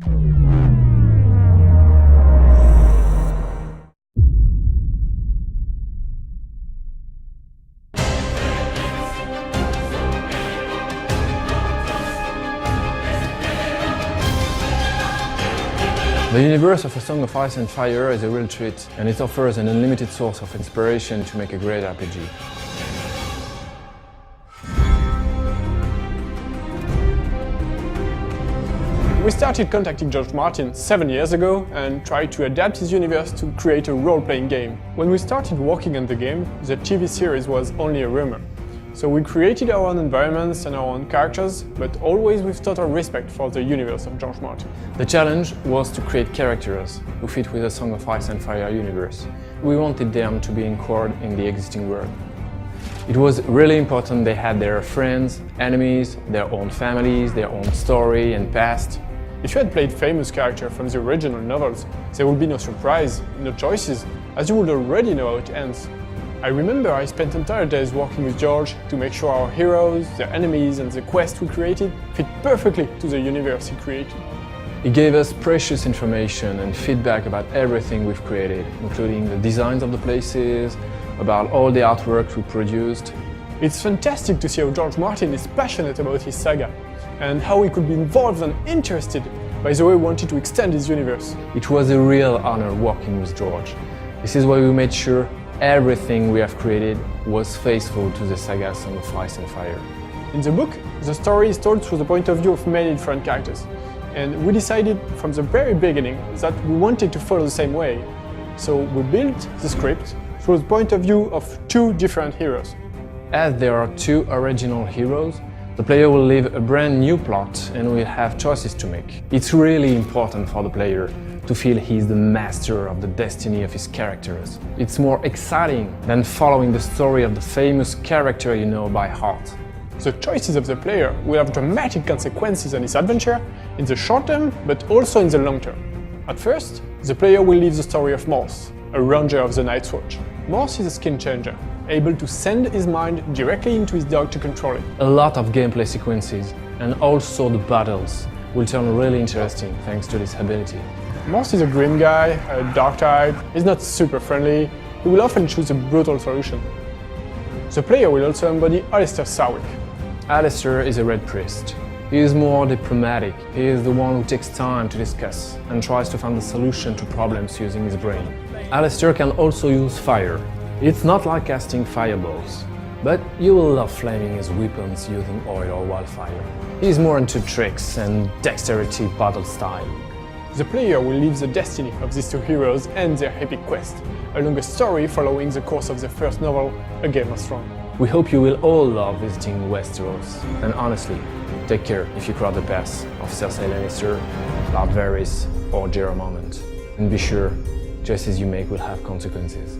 The universe of A Song of Ice and Fire is a real treat, and it offers an unlimited source of inspiration to make a great RPG. We started contacting George Martin 7 years ago and tried to adapt his universe to create a role-playing game. When we started working on the game, the TV series was only a rumor. So we created our own environments and our own characters, but always with total respect for the universe of George Martin. The challenge was to create characters who fit with the Song of Ice and Fire universe. We wanted them to be anchored in the existing world. It was really important they had their friends, enemies, their own families, their own story and past. If you had played famous characters from the original novels, there would be no surprise, no choices, as you would already know how it ends. I remember I spent entire days working with George to make sure our heroes, their enemies and the quest we created fit perfectly to the universe he created. He gave us precious information and feedback about everything we've created, including the designs of the places, about all the artwork we produced. It's fantastic to see how George Martin is passionate about his saga, and how he could be involved and interested by the way he wanted to extend his universe. It was a real honor working with George. This is why we made sure everything we have created was faithful to the saga Song of Ice and Fire. In the book, the story is told through the point of view of many different characters, and we decided from the very beginning that we wanted to follow the same way. So we built the script through the point of view of two different heroes. As there are two original heroes, the player will live a brand new plot and will have choices to make. It's really important for the player to feel he's the master of the destiny of his characters. It's more exciting than following the story of the famous character you know by heart. The choices of the player will have dramatic consequences on his adventure in the short term, but also in the long term. At first, the player will live the story of Morse, a ranger of the Night's Watch. Morse is a skin changer, able to send his mind directly into his dog to control it. A lot of gameplay sequences, and also the battles, will turn really interesting thanks to this ability. Morse is a grim guy, a dark type, he's not super friendly, he will often choose a brutal solution. The player will also embody Alistair Sarwick. Alistair is a Red Priest. He is more diplomatic. He is the one who takes time to discuss and tries to find a solution to problems using his brain. Alistair can also use fire. It's not like casting fireballs, but you will love flaming his weapons using oil or wildfire. He's more into tricks and dexterity battle style. The player will live the destiny of these two heroes and their epic quest, along a story following the course of the first novel, A Game of Thrones. We hope you will all love visiting Westeros, and honestly, take care if you cross the paths of Cersei Lannister, Lord Varys or Jorah Mormont. And be sure, choices you make will have consequences.